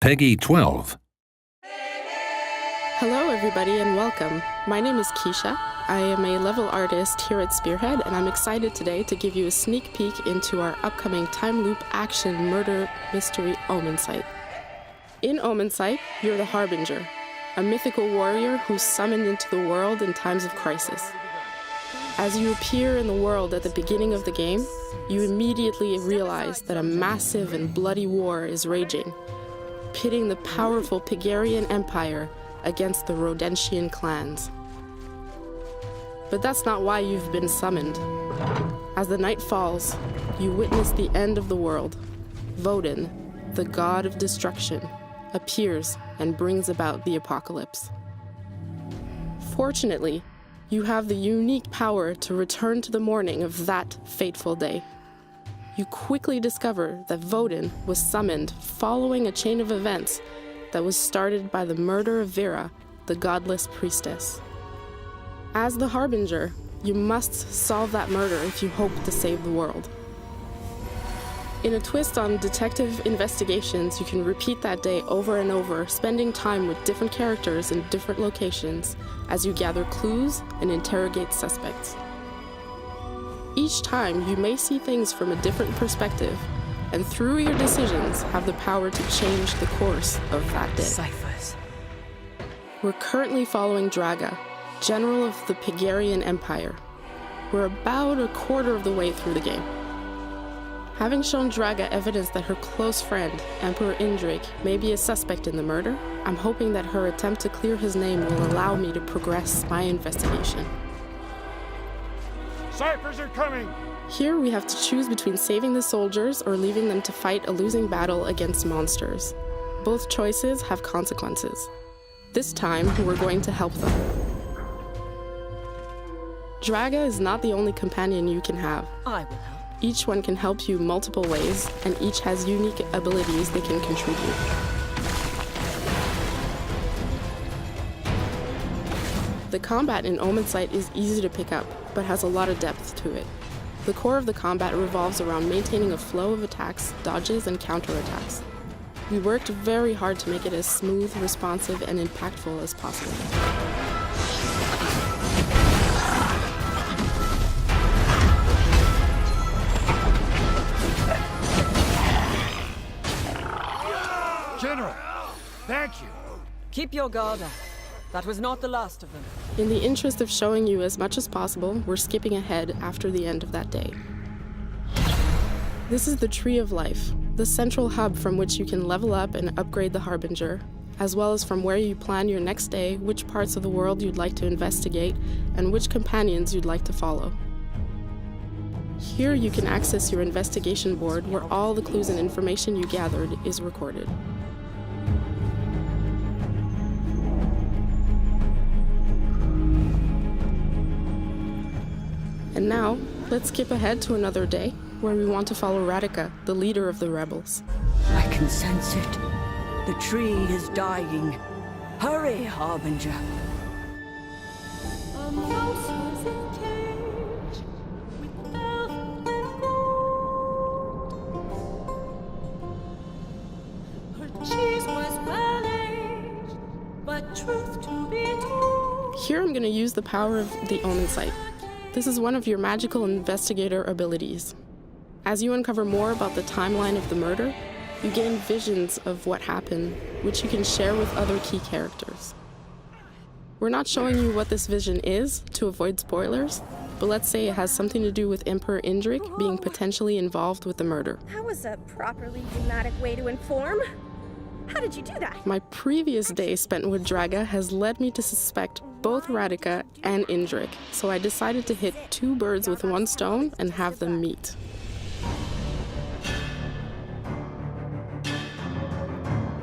Peggy 12. Hello everybody and welcome. My name is Keisha. I am a level artist here at Spearhead, and I'm excited today to give you a sneak peek into our upcoming time loop action murder mystery Omensight. In Omensight, you're the Harbinger, a mythical warrior who's summoned into the world in times of crisis. As you appear in the world at the beginning of the game, you immediately realize that a massive and bloody war is raging, pitting the powerful Pygarian Empire against the Rodentian clans. But that's not why you've been summoned. As the night falls, you witness the end of the world. Vodin, the god of destruction, appears and brings about the apocalypse. Fortunately, you have the unique power to return to the morning of that fateful day. You quickly discover that Vodin was summoned following a chain of events that was started by the murder of Vera, the godless priestess. As the Harbinger, you must solve that murder if you hope to save the world. In a twist on detective investigations, you can repeat that day over and over, spending time with different characters in different locations as you gather clues and interrogate suspects. Each time, you may see things from a different perspective, and through your decisions, have the power to change the course of that day. Ciphers. We're currently following Draga, general of the Pygarian Empire. We're about a quarter of the way through the game. Having shown Draga evidence that her close friend, Emperor Indrik, may be a suspect in the murder, I'm hoping that her attempt to clear his name will allow me to progress my investigation. Ciphers are coming! Here we have to choose between saving the soldiers or leaving them to fight a losing battle against monsters. Both choices have consequences. This time, we're going to help them. Draga is not the only companion you can have. I will help. Each one can help you multiple ways, and each has unique abilities they can contribute. The combat in Omensight is easy to pick up, but has a lot of depth to it. The core of the combat revolves around maintaining a flow of attacks, dodges, and counterattacks. We worked very hard to make it as smooth, responsive, and impactful as possible. General, thank you. Keep your guard up. That was not the last of them. In the interest of showing you as much as possible, we're skipping ahead after the end of that day. This is the Tree of Life, the central hub from which you can level up and upgrade the Harbinger, as well as from where you plan your next day, which parts of the world you'd like to investigate, and which companions you'd like to follow. Here you can access your investigation board where all the clues and information you gathered is recorded. And now, let's skip ahead to another day, where we want to follow Radika, the leader of the rebels. I can sense it. The tree is dying. Hurry, Harbinger. A mouse was in a cage with velvet and gold. Her cheese was well aged, but truth to be told. Here I'm going to use the power of the Omensight. This is one of your magical investigator abilities. As you uncover more about the timeline of the murder, you gain visions of what happened, which you can share with other key characters. We're not showing you what this vision is to avoid spoilers, but let's say it has something to do with Emperor Indrik being potentially involved with the murder. That was a properly dramatic way to inform. How did you do that? My previous day spent with Draga has led me to suspect both Radika and Indrik, so I decided to hit two birds with one stone and have them meet.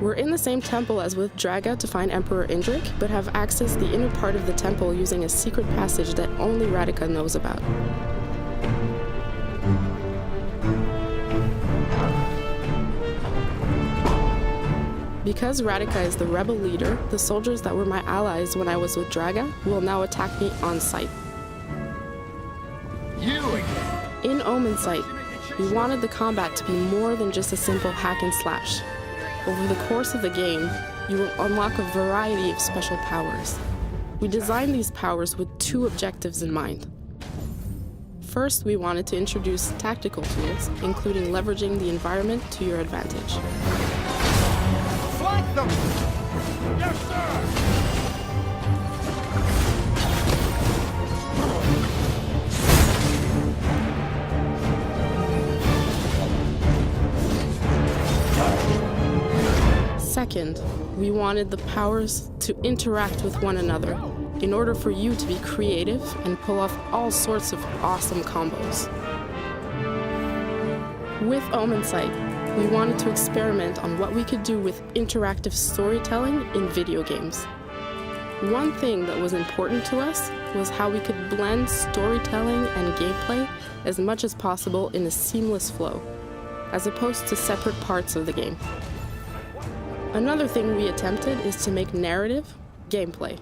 We're in the same temple as with Draga to find Emperor Indrik, but have accessed the inner part of the temple using a secret passage that only Radika knows about. Because Radika is the rebel leader, the soldiers that were my allies when I was with Draga will now attack me on sight. You again? In Omensight, we wanted the combat to be more than just a simple hack and slash. Over the course of the game, you will unlock a variety of special powers. We designed these powers with two objectives in mind. First, we wanted to introduce tactical tools, including leveraging the environment to your advantage. Flank them! Yes, sir! Second, we wanted the powers to interact with one another in order for you to be creative and pull off all sorts of awesome combos. With Omensight, we wanted to experiment on what we could do with interactive storytelling in video games. One thing that was important to us was how we could blend storytelling and gameplay as much as possible in a seamless flow, as opposed to separate parts of the game. Another thing we attempted is to make narrative gameplay,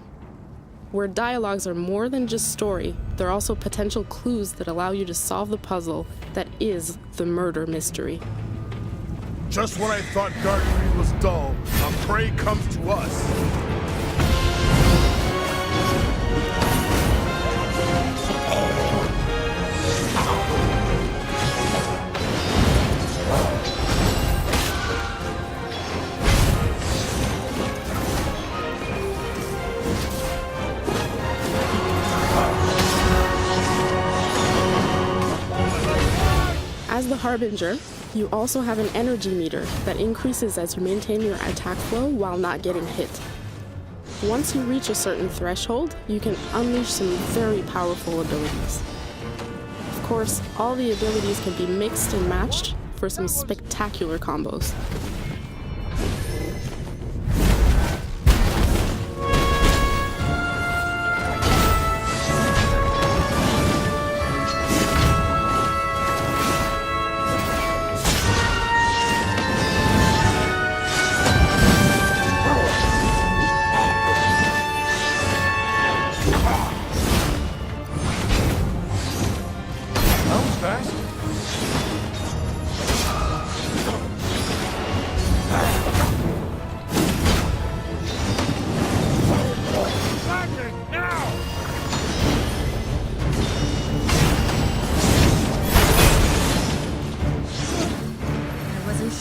where dialogues are more than just story, they're also potential clues that allow you to solve the puzzle that is the murder mystery. Just when I thought Gardening was dull, a prey comes to us. As the Harbinger, you also have an energy meter that increases as you maintain your attack flow while not getting hit. Once you reach a certain threshold, you can unleash some very powerful abilities. Of course, all the abilities can be mixed and matched for some spectacular combos.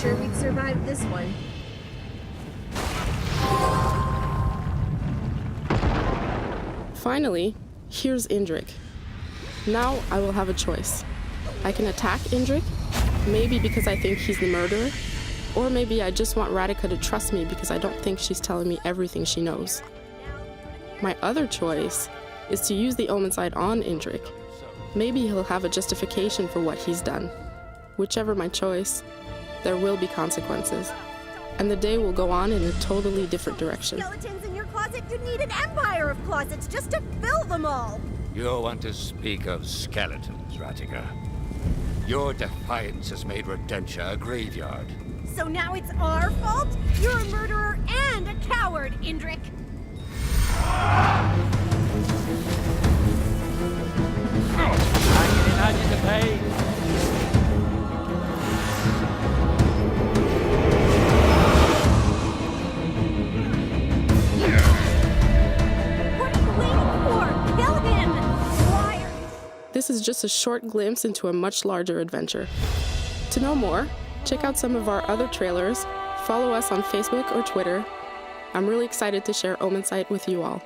Sure we'd survive this one. Finally, here's Indrik. Now I will have a choice. I can attack Indrik, maybe because I think he's the murderer, or maybe I just want Radika to trust me because I don't think she's telling me everything she knows. My other choice is to use the Omensight on Indrik. Maybe he'll have a justification for what he's done. Whichever my choice, there will be consequences, and the day will go on in a totally different direction. Skeletons in your closet? You'd need an empire of closets just to fill them all! You want to speak of skeletons, Radika. Your defiance has made Rodentia a graveyard. So now it's our fault? You're a murderer and a coward, Indrik! I can imagine the pain. This is just a short glimpse into a much larger adventure. To know more, check out some of our other trailers, follow us on Facebook or Twitter. I'm really excited to share Omensight with you all.